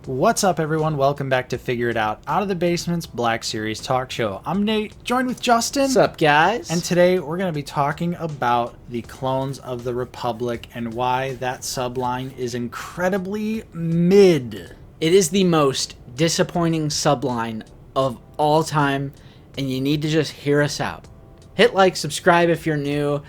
What's up, everyone? Welcome back to Figure It Out of the Basement's Black Series talk show. I'm Nate, joined with Justin. What's up, guys? And today we're going to be talking about the Clones of the Republic and why that subline is incredibly mid. It is the most disappointing subline of all time, and you need to just hear us out. Hit like, subscribe if you're new.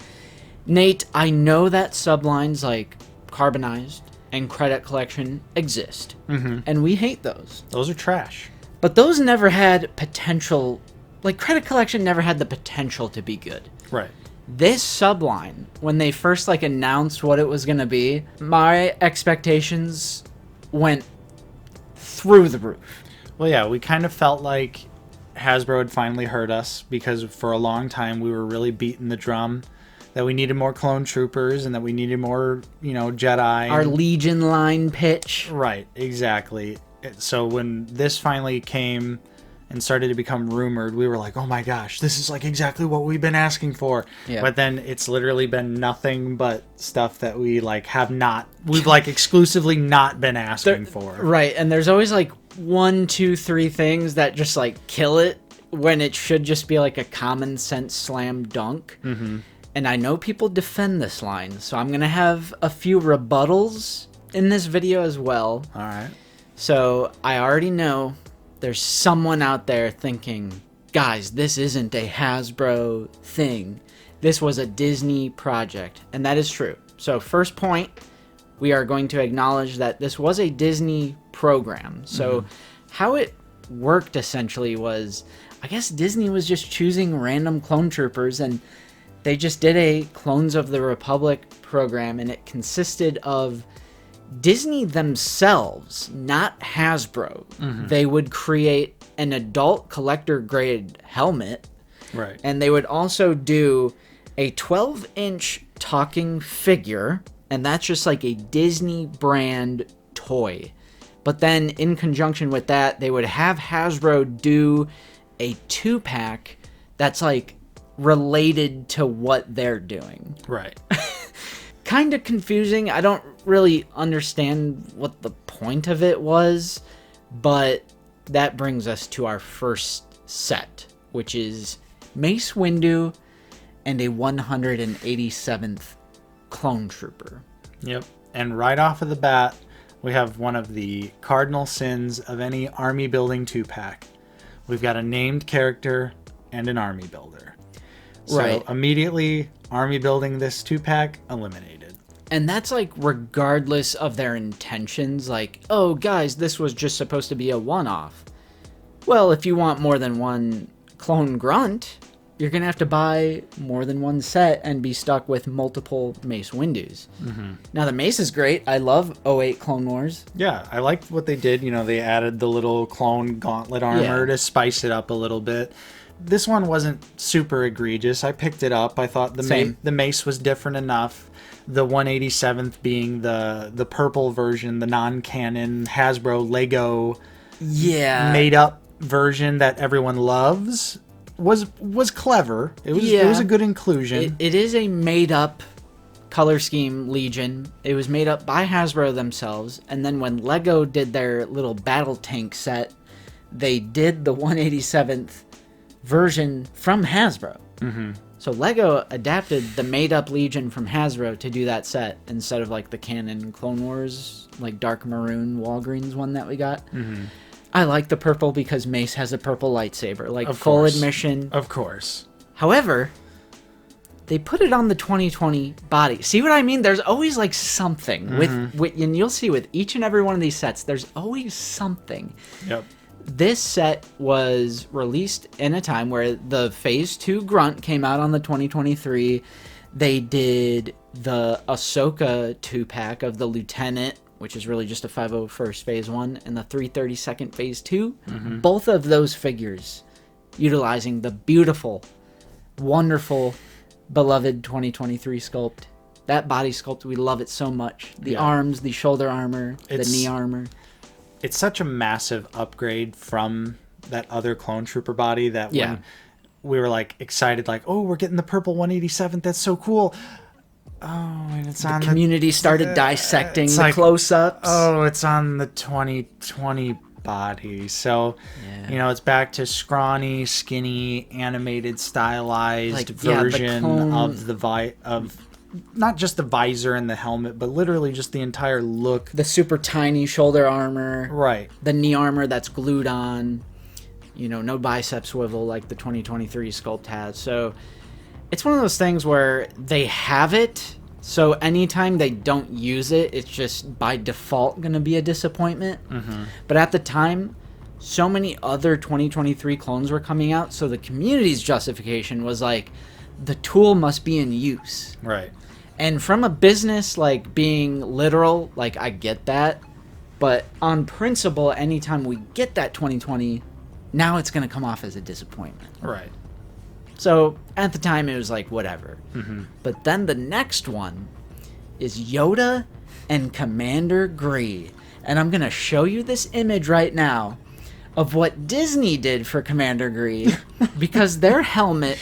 Nate, I know that sublines like Carbonized and Credit Collection exist, and we hate those. Those are trash. But those never had potential, like Credit Collection never had the potential to be good. Right. This subline, when they first announced what it was going to be, my expectations went through the roof. Well, yeah, we kind of felt like Hasbro had finally heard us because for a long time we were really beating the drum that we needed more clone troopers and that we needed more, Jedi. Our Legion line pitch. Right, exactly. So when this finally came and started to become rumored, we were like, oh my gosh, this is like exactly what we've been asking for. Yeah. But then it's literally been nothing but stuff that we we've exclusively not been asking for. Right, and there's always 1, 2, 3 things that just kill it when it should just be a common sense slam dunk. Mm-hmm. And I know people defend this line, so I'm going to have a few rebuttals in this video as well. All right. So I already know there's someone out there thinking, guys, this isn't a Hasbro thing. This was a Disney project. And that is true. So first point, we are going to acknowledge that this was a Disney program. So how it worked essentially was, I guess Disney was just choosing random clone troopers, and they just did a Clones of the Republic program, and it consisted of Disney themselves, not Hasbro. They would create an adult collector grade helmet. Right. And they would also do a 12-inch talking figure, and that's just a Disney brand toy. But then in conjunction with that, they would have Hasbro do a 2-pack that's related to what they're doing. Right. Kind of confusing. I don't really understand what the point of it was, but that brings us to our first set, which is Mace Windu and a 187th clone trooper. Yep. And right off of the bat, we have one of the cardinal sins of any army building 2-pack. We've got a named character and an army builder. So right. Immediately, army building this 2-pack eliminated. And that's regardless of their intentions, oh guys, this was just supposed to be a one-off. Well, if you want more than one clone grunt, you're going to have to buy more than one set and be stuck with multiple Mace Windus. Now, the Mace is great. I love 08 Clone Wars. Yeah, I liked what they did. They added the little clone gauntlet armor to spice it up a little bit. This one wasn't super egregious. I picked it up. I thought the Mace was different enough. The 187th being the purple version, the non-canon Hasbro Lego made up version that everyone loves was clever. It was a good inclusion. It is a made up color scheme Legion. It was made up by Hasbro themselves, and then when Lego did their little battle tank set, they did the 187th version from Hasbro. So Lego adapted the made-up Legion from Hasbro to do that set instead of the canon Clone Wars, dark maroon Walgreens one that we got. I like the purple because Mace has a purple lightsaber. Full admission. Of course. However, they put it on the 2020 body. See what I mean? There's always something with, and you'll see with each and every one of these sets, there's always something. Yep. This set was released in a time where the Phase 2 Grunt came out on the 2023. They did the Ahsoka 2-pack of the Lieutenant, which is really just a 501st Phase 1, and the 332nd Phase 2. Both of those figures utilizing the beautiful, wonderful, beloved 2023 sculpt. That body sculpt, we love it so much. The arms, the shoulder armor, the knee armor. It's such a massive upgrade from that other clone trooper body that when we were excited, oh, we're getting the purple 187th, that's so cool. Oh, and it's The on community started dissecting it's the like, close-ups. Oh, it's on the 2020 body. So, it's back to scrawny, skinny, animated, stylized version of not just the visor and the helmet, but literally just the entire look. The super tiny shoulder armor. Right. The knee armor that's glued on. No bicep swivel like the 2023 sculpt has. So it's one of those things where they have it. So anytime they don't use it, it's just by default going to be a disappointment. Mm-hmm. But at the time, so many other 2023 clones were coming out. So the community's justification was like, the tool must be in use. Right. And from a business, like, being literal, like, I get that. But on principle, anytime we get that 2020, now it's going to come off as a disappointment. Right. So at the time, it was like, whatever. Mm-hmm. But then the next one is Yoda and Commander Gree. And I'm going to show you this image right now of what Disney did for Commander Gree. Because their helmet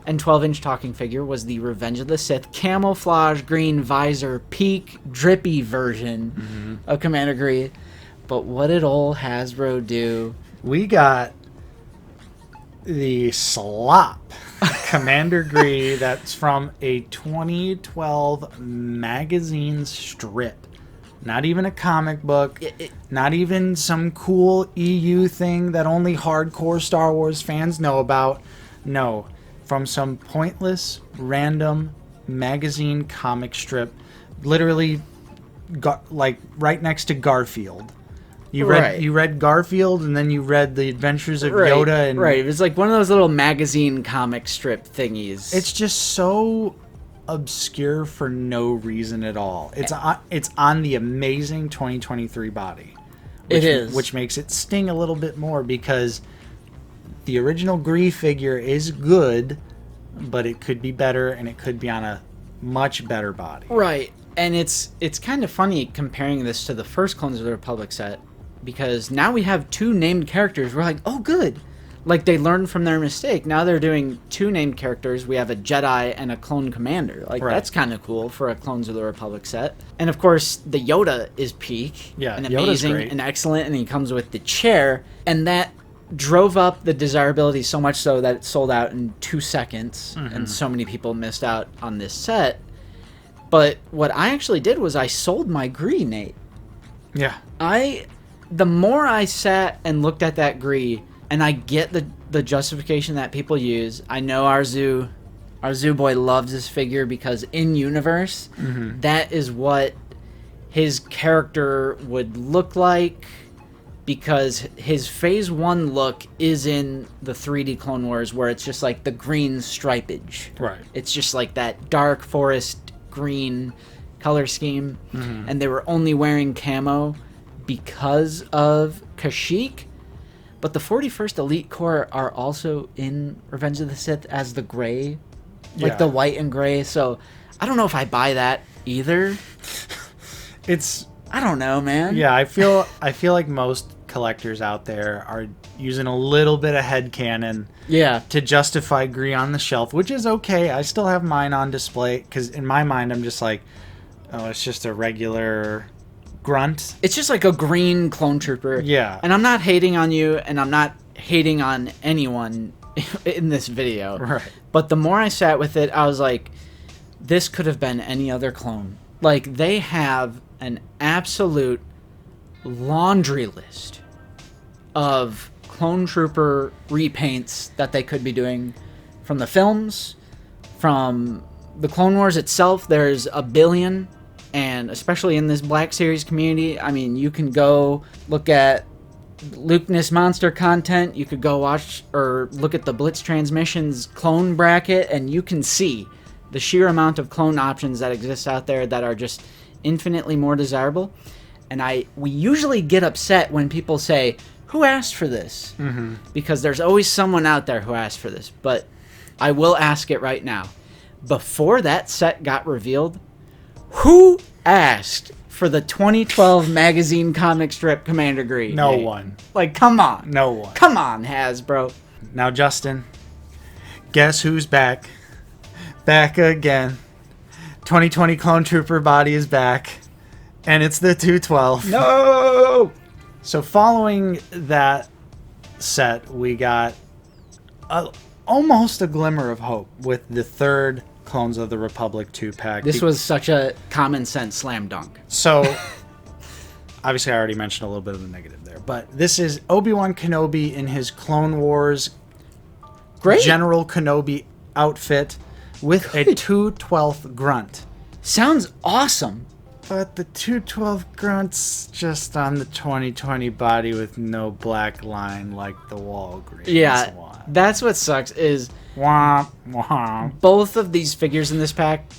and 12-inch talking figure was the Revenge of the Sith camouflage green visor peak drippy version of Commander Gree. But what did old Hasbro do? We got the slop Commander Gree that's from a 2012 magazine strip. Not even a comic book. Not even some cool EU thing that only hardcore Star Wars fans know about. No. From some pointless, random magazine comic strip, literally, like right next to Garfield. You read Garfield, and then you read The Adventures of Yoda, and it was like one of those little magazine comic strip thingies. It's just so obscure for no reason at all. It's on the amazing 2023 body. Which makes it sting a little bit more because the original Gree figure is good, but it could be better, and it could be on a much better body. Right, and it's kind of funny comparing this to the first Clones of the Republic set, because now we have two named characters. We're like, oh, good. Like, they learned from their mistake. Now they're doing two named characters. We have a Jedi and a clone commander. Like, That's kind of cool for a Clones of the Republic set. And, of course, the Yoda is peak. Yeah, and Yoda's amazing great. And excellent, and he comes with the chair. And that drove up the desirability so much so that it sold out in 2 seconds, and so many people missed out on this set. But what I actually did was I sold my Gree, Nate. Yeah. The more I sat and looked at that Gree, and I get the justification that people use. I know our zoo boy loves this figure because in universe, that is what his character would look like, because his Phase 1 look is in the 3D Clone Wars, where it's just like the green stripage. Right. It's just like that dark forest green color scheme. And they were only wearing camo because of Kashyyyk. But the 41st Elite Corps are also in Revenge of the Sith as the gray. Like the white and gray. So I don't know if I buy that either. I don't know, man. Yeah, I feel like most collectors out there are using a little bit of headcanon to justify Gree on the shelf, which is okay. I still have mine on display because in my mind I'm just like, oh, it's just a regular grunt. It's just like a green clone trooper. Yeah. And I'm not hating on you, and I'm not hating on anyone in this video. Right. But the more I sat with it, I was like, this could have been any other clone. Like, they have an absolute laundry list of clone trooper repaints that they could be doing from the films, from the Clone Wars itself. There's a billion. And especially in this Black Series community, I mean, you can go look at Lukeness Monster content. You could go watch or look at the Blitz Transmissions clone bracket, and you can see the sheer amount of clone options that exist out there that are just infinitely more desirable. And we usually get upset when people say, who asked for this? Because there's always someone out there who asked for this. But I will ask it right now. Before that set got revealed, who asked for the 2012 magazine comic strip Commander Gree? No one. Like, come on. No one. Come on, Hasbro. Now, Justin, guess who's back? Back again. 2020 Clone Trooper body is back, and it's the 212. No! So following that set, we got almost a glimmer of hope with the third Clones of the Republic 2-pack. This was such a common sense slam dunk. So, obviously I already mentioned a little bit of the negative there, but this is Obi-Wan Kenobi in his Clone Wars General Kenobi outfit with a 212th grunt. Sounds awesome. But the 212 grunt's just on the 2020 body with no black line like the Walgreens one. That's what sucks is womp, womp. Both of these figures in this pack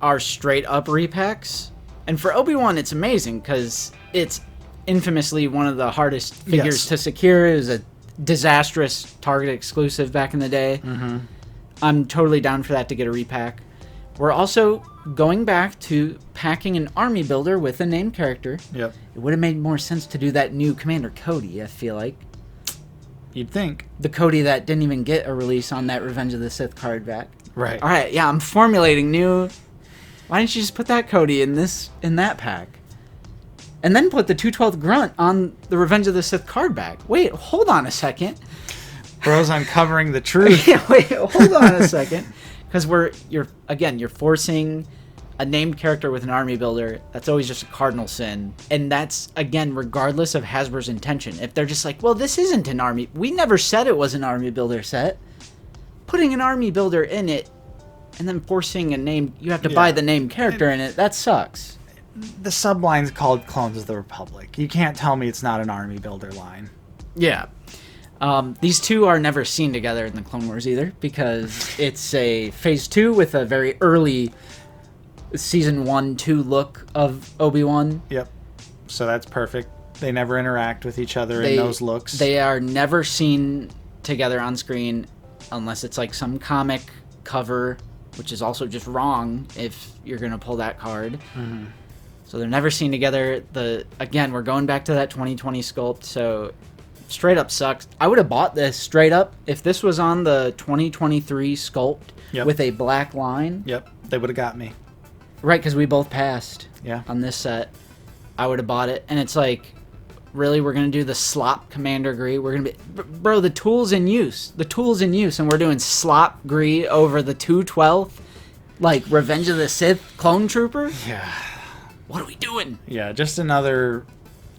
are straight up repacks. And for Obi-Wan, it's amazing because it's infamously one of the hardest figures to secure. It was a disastrous Target exclusive back in the day. Mm-hmm. I'm totally down for that to get a repack. We're also going back to packing an army builder with a named character. Yep. It would have made more sense to do that new Commander Cody, I feel like. You'd think. The Cody that didn't even get a release on that Revenge of the Sith card back. Right. All right, yeah, I'm formulating new... Why didn't you just put that Cody in that pack? And then put the 212th Grunt on the Revenge of the Sith card back. Wait, hold on a second. Bro's uncovering the truth. Yeah, wait, hold on a second. Because you're forcing a named character with an army builder. That's always just a cardinal sin. And that's, again, regardless of Hasbro's intention. If they're just like, well, this isn't an army... We never said it was an army builder set. Putting an army builder in it and then forcing a name... You have to buy the named character in it. That sucks. The subline's called Clones of the Republic. You can't tell me it's not an army builder line. Yeah. These two are never seen together in the Clone Wars either, because it's a Phase 2 with a very early Season 1-2 look of Obi-Wan. Yep. So that's perfect. They never interact with each other in those looks. They are never seen together on screen unless it's like some comic cover, which is also just wrong if you're going to pull that card. Mm-hmm. So they're never seen together. Again, we're going back to that 2020 sculpt, so... Straight up sucks. I would have bought this straight up if this was on the 2023 sculpt with a black line. Yep, they would have got me. Right, because we both passed on this set. I would have bought it. And it's like, really, we're going to do the slop Commander Gree? We're going to be... Bro, the tool's in use. The tool's in use, and we're doing slop Gree over the 212th? Like, Revenge of the Sith Clone Trooper? Yeah. What are we doing? Yeah, just another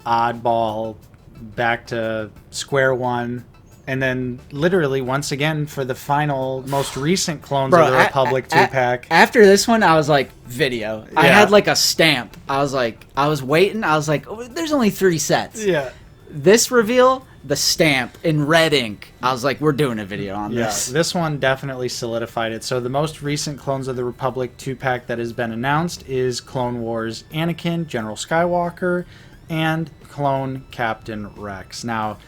oddball... back to square one, and then literally once again for the final most recent Clones of the Republic 2-pack. After this one, I was like, video. I had like a stamp. I was waiting. I was like, oh, there's only 3 sets. Yeah. This reveal, the stamp in red ink. I was like, we're doing a video on this. This one definitely solidified it. So the most recent Clones of the Republic 2-pack that has been announced is Clone Wars Anakin, General Skywalker, and Clone Captain Rex. Now,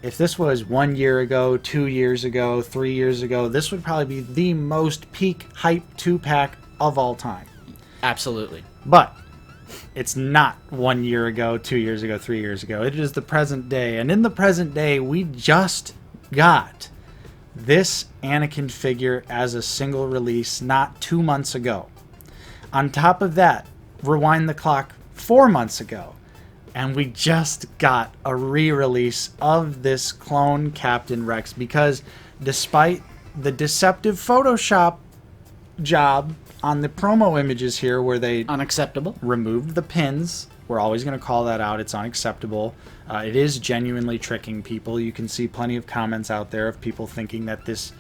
if this was 1 year ago, 2 years ago, 3 years ago, this would probably be the most peak hype 2-pack of all time. Absolutely. But it's not 1 year ago, 2 years ago, 3 years ago. It is the present day. And in the present day, we just got this Anakin figure as a single release not 2 months ago. On top of that, rewind the clock 4 months ago. And we just got a re-release of this Clone Captain Rex because despite the deceptive Photoshop job on the promo images here where they unacceptable removed the pins, we're always going to call that out. It's unacceptable. It is genuinely tricking people. You can see plenty of comments out there of people thinking that this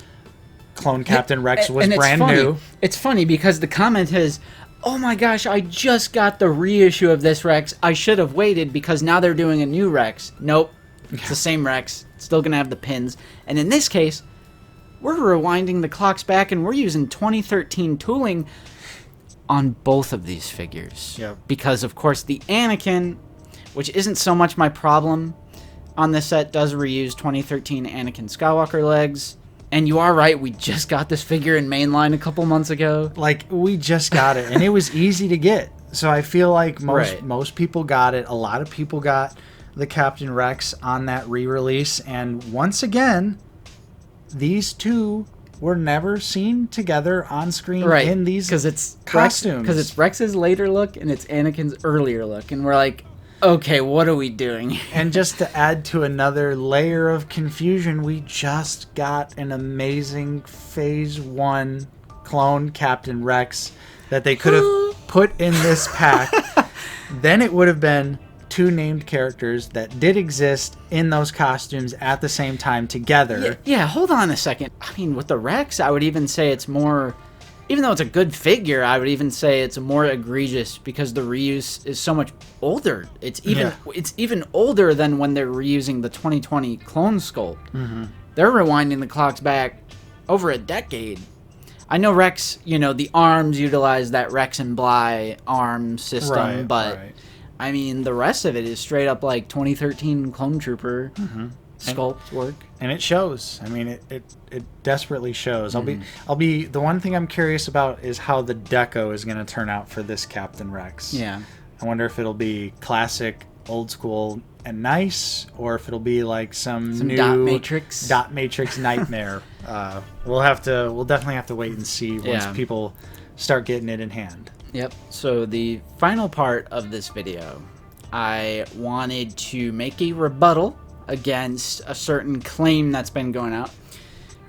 Clone Captain Rex was brand new. It's funny because the comment is, oh my gosh, I just got the reissue of this Rex. I should have waited because now they're doing a new Rex. Nope. It's the same Rex. It's still going to have the pins. And in this case, we're rewinding the clocks back and we're using 2013 tooling on both of these figures. Yep. Because, of course, the Anakin, which isn't so much my problem on this set, does reuse 2013 Anakin Skywalker legs. And you are right, we just got this figure in mainline a couple months ago. Like, we just got it, and it was easy to get. So I feel like most people got it. A lot of people got the Captain Rex on that re-release. And once again, these two were never seen together on screen right, in these because it's costumes. Because it's Rex's later look and it's Anakin's earlier look, and we're like, okay, what are we doing? And just to add to another layer of confusion, we just got an amazing Phase 1 clone Captain Rex that they could have put in this pack. Then it would have been 2 named characters that did exist in those costumes at the same time together. Yeah, hold on a second. I mean, with the Rex, I would even say it's more... Even though it's a good figure, I would even say it's more egregious because the reuse is so much older. It's even older than when they're reusing the 2020 clone sculpt. Mm-hmm. They're rewinding the clocks back over a decade. I know Rex, the arms utilize that Rex and Bly arm system, but I mean, the rest of it is straight up like 2013 Clone Trooper sculpt work. And it shows. I mean, it desperately shows. I'll be the one thing I'm curious about is how the deco is going to turn out for this Captain Rex. Yeah. I wonder if it'll be classic, old school, and nice, or if it'll be like some new dot matrix nightmare. We'll definitely have to wait and see once people start getting it in hand. Yep. So the final part of this video, I wanted to make a rebuttal against a certain claim that's been going out.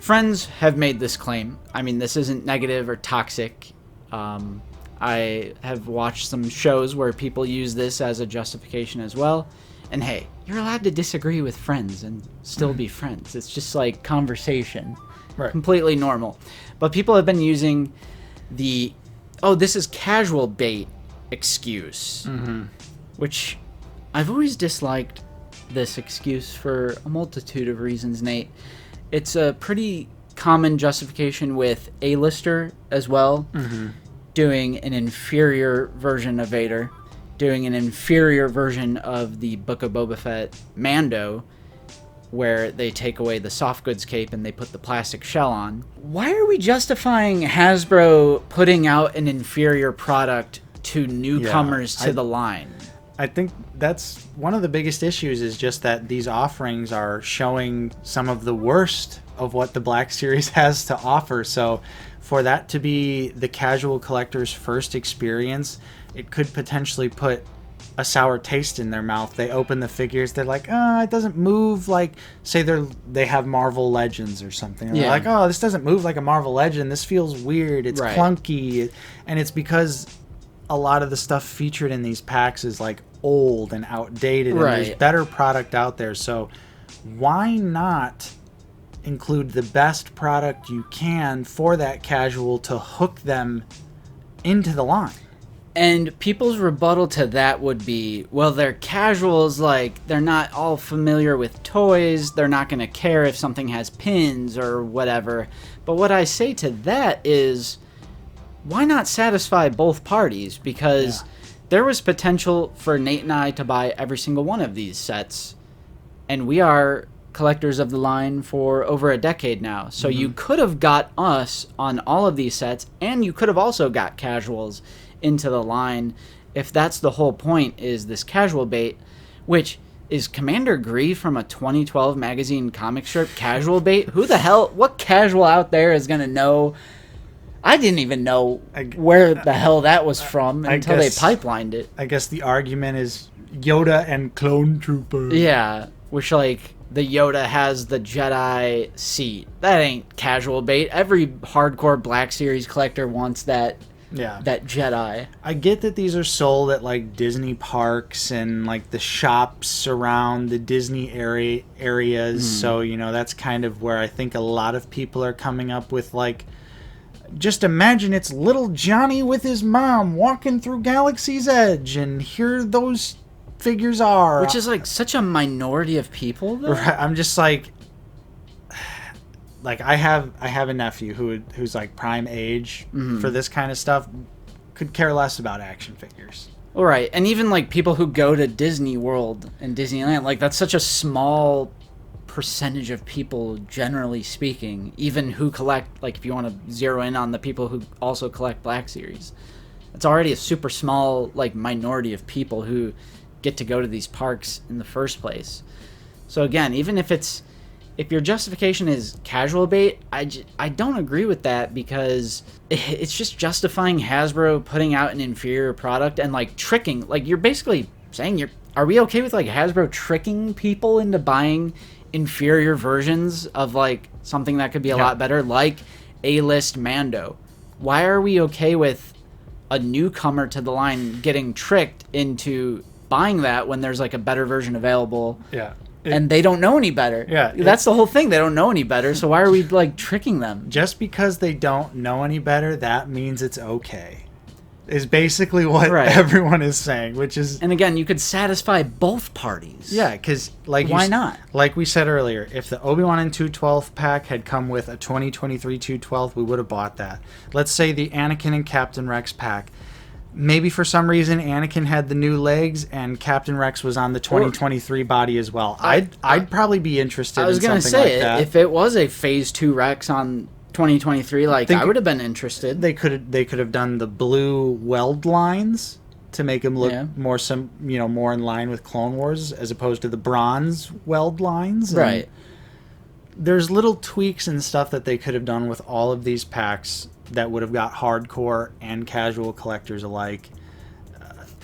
Friends have made this claim. I mean, this isn't negative or toxic. I have watched some shows where people use this as a justification as well. And hey, you're allowed to disagree with friends and still be friends. It's just like conversation. Right. Completely normal. But people have been using the, this is casual bait excuse. Which I've always disliked this excuse for a multitude of reasons, Nate. It's a pretty common justification with A-lister as well. Doing an inferior version of Vader, doing an inferior version of the Book of Boba Fett Mando, where they take away the soft goods cape and they put the plastic shell on. Why are we justifying Hasbro putting out an inferior product to newcomers to the line? I think that's one of the biggest issues, is just that these offerings are showing some of the worst of what the Black Series has to offer. So for that to be the casual collector's first experience, it could potentially put a sour taste in their mouth. They open the figures, they're like, it doesn't move like, say they have Marvel Legends or something. They're like, this doesn't move like a Marvel Legend. This feels weird. It's clunky. And it's because a lot of the stuff featured in these packs is like old and outdated, and there's better product out there. So why not include the best product you can for that casual to hook them into the line? And people's rebuttal to that would be, well, they're casuals, like, they're not all familiar with toys, they're not going to care if something has pins or whatever. But what I say to that is, why not satisfy both parties? Because there was potential for Nate and I to buy every single one of these sets, and we are collectors of the line for over a decade now. So you could have got us on all of these sets, and you could have also got casuals into the line, if that's the whole point, is this casual bait, which is Commander Grief from a 2012 magazine comic strip casual bait. Who the hell, what casual out there is going to know? I didn't even know where the hell that was from until they pipelined it. I guess the argument is Yoda and Clone Trooper. Yeah, which, like, the Yoda has the Jedi seat. That ain't casual bait. Every hardcore Black Series collector wants that Jedi. I get that these are sold at like Disney parks and like the shops around the Disney areas. So, that's kind of where I think a lot of people are coming up with, like, just imagine it's little Johnny with his mom walking through Galaxy's Edge, and here those figures are. Which is like such a minority of people, though. Right, I'm just like I have a nephew who's like prime age for this kind of stuff, could care less about action figures. All right, and even like people who go to Disney World and Disneyland, like, that's such a small percentage of people, generally speaking, even who collect, like, if you want to zero in on the people who also collect Black Series, it's already a super small, like, minority of people who get to go to these parks in the first place. So again, even if it's if your justification is casual bait, I don't agree with that, because it's just justifying Hasbro putting out an inferior product and like tricking. Like, you're basically saying, are we okay with like Hasbro tricking people into buying inferior versions of like something that could be a lot better, like A-list Mando? Why are we okay with a newcomer to the line getting tricked into buying that when there's like a better version available? Yeah. And they don't know any better. Yeah. That's the whole thing. They don't know any better. So why are we like tricking them? Just because they don't know any better, that means it's okay. Is basically what everyone is saying, which is... And again, you could satisfy both parties. Yeah, because like... Why not? Like we said earlier, if the Obi-Wan and 212 pack had come with a 2023 212, we would have bought that. Let's say the Anakin and Captain Rex pack. Maybe for some reason Anakin had the new legs and Captain Rex was on the 2023 body as well. I'd probably be interested in something like that. I was going to say, if it was a Phase 2 Rex on 2023, like, I would have been interested. They could have done the blue weld lines to make them look more in line with Clone Wars, as opposed to the bronze weld lines. And right. There's little tweaks and stuff that they could have done with all of these packs that would have got hardcore and casual collectors alike.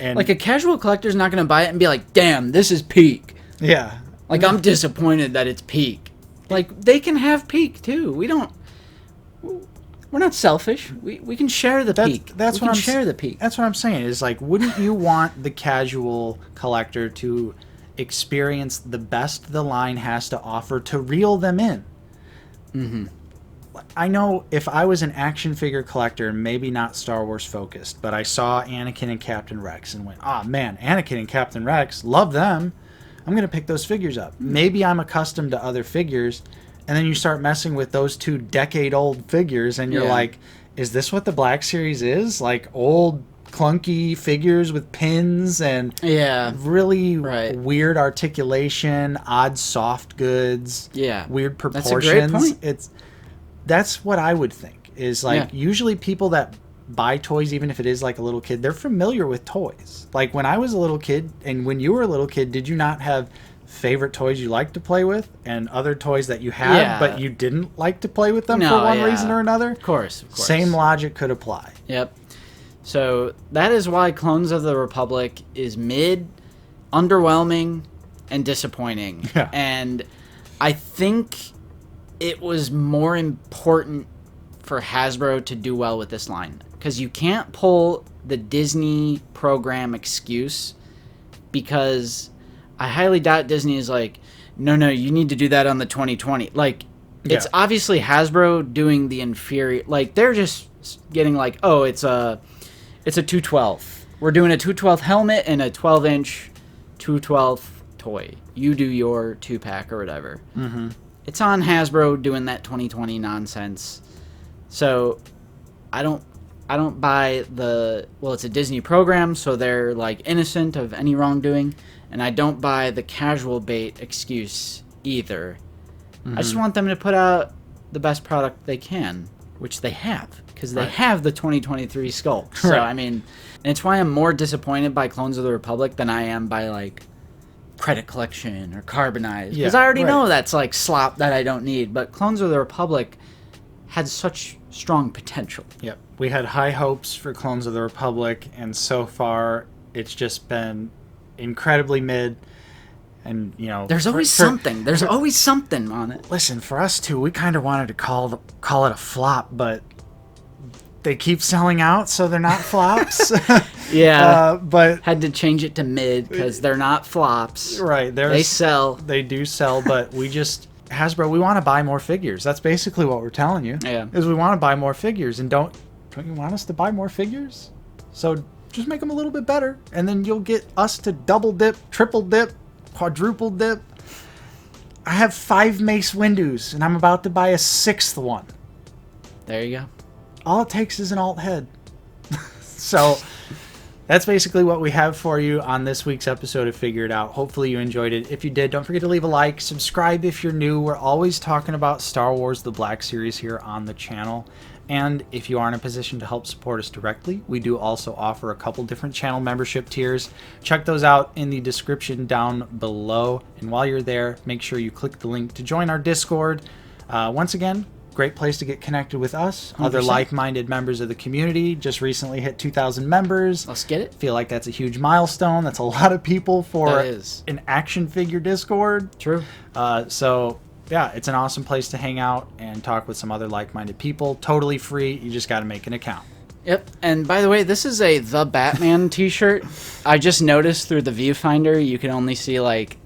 And like, a casual collector's not going to buy it and be like, damn, this is peak. Yeah. Like, I'm disappointed that it's peak. Like, they can have peak too. We're not selfish. We can share the peak. That's what I'm saying. Is like, wouldn't you want the casual collector to experience the best the line has to offer to reel them in? Mm-hmm. I know if I was an action figure collector, maybe not Star Wars focused, but I saw Anakin and Captain Rex and went, "Ah, man, Anakin and Captain Rex, love them. I'm going to pick those figures up." Maybe I'm accustomed to other figures, and then you start messing with those two decade-old figures, and you're like, is this what the Black Series is? Like, old, clunky figures with pins and really weird articulation, odd soft goods, weird proportions. That's a great point. That's what I would think. Is like, usually people that buy toys, even if it is like a little kid, they're familiar with toys. Like, when I was a little kid, and when you were a little kid, did you not have favorite toys you liked to play with and other toys that you had but you didn't like to play with them for one reason or another? Of course. Same logic could apply. Yep. So that is why Clones of the Republic is mid, underwhelming, and disappointing. Yeah. And I think it was more important for Hasbro to do well with this line, because you can't pull the Disney program excuse, because I highly doubt Disney is like, no, you need to do that on the 2020. Like, it's obviously Hasbro doing the inferior. Like, they're just getting like, oh, it's a 212. We're doing a 212 helmet and a 12-inch 212 toy. You do your 2-pack or whatever. Mm-hmm. It's on Hasbro doing that 2020 nonsense. So I don't buy it's a Disney program, so they're like innocent of any wrongdoing, and I don't buy the casual bait excuse either. Mm-hmm. I just want them to put out the best product they can, which they have, because they have the 2023 Sculpt. So I mean, and it's why I'm more disappointed by Clones of the Republic than I am by like Credit Collection or Carbonized, because I already know that's like slop that I don't need. But Clones of the Republic had such strong potential. Yep. We had high hopes for Clones of the Republic, and so far it's just been incredibly mid. And, you know, there's always something. There's always something on it. Listen, for us too, we kind of wanted to call it a flop, but they keep selling out, so they're not flops. But had to change it to mid because they're not flops. Right. They sell. They do sell, but we just... Hasbro, we want to buy more figures. That's basically what we're telling you. Yeah. Is we want to buy more figures, and don't you want us to buy more figures? So just make them a little bit better, and then you'll get us to double dip, triple dip, quadruple dip. I have 5 Mace Windus, and I'm about to buy a 6th one. There you go. All it takes is an alt head. So that's basically what we have for you on this week's episode of Figure It Out. Hopefully you enjoyed it. If you did, don't forget to leave a like. Subscribe if you're new. We're always talking about Star Wars The Black Series here on the channel. And if you are in a position to help support us directly, we do also offer a couple different channel membership tiers. Check those out in the description down below. And while you're there, make sure you click the link to join our Discord. Once again, great place to get connected with us, 100%. Other like-minded members of the community. Just recently hit 2,000 members. Let's get it. Feel like that's a huge milestone. That's a lot of people for an action figure Discord. True. So yeah, it's an awesome place to hang out and talk with some other like-minded people. Totally free. You just got to make an account. Yep. And by the way, this is a The Batman t-shirt. I just noticed through the viewfinder, you can only see like...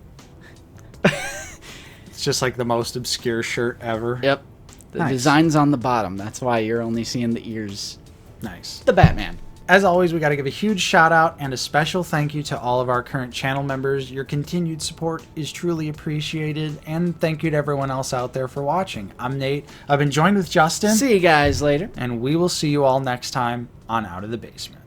It's just like the most obscure shirt ever. Yep. The design's on the bottom. That's why you're only seeing the ears. Nice. The Batman. As always, we got to give a huge shout out and a special thank you to all of our current channel members. Your continued support is truly appreciated, and thank you to everyone else out there for watching. I'm Nate. I've been joined with Justin. See you guys later. And we will see you all next time on Out of the Basement.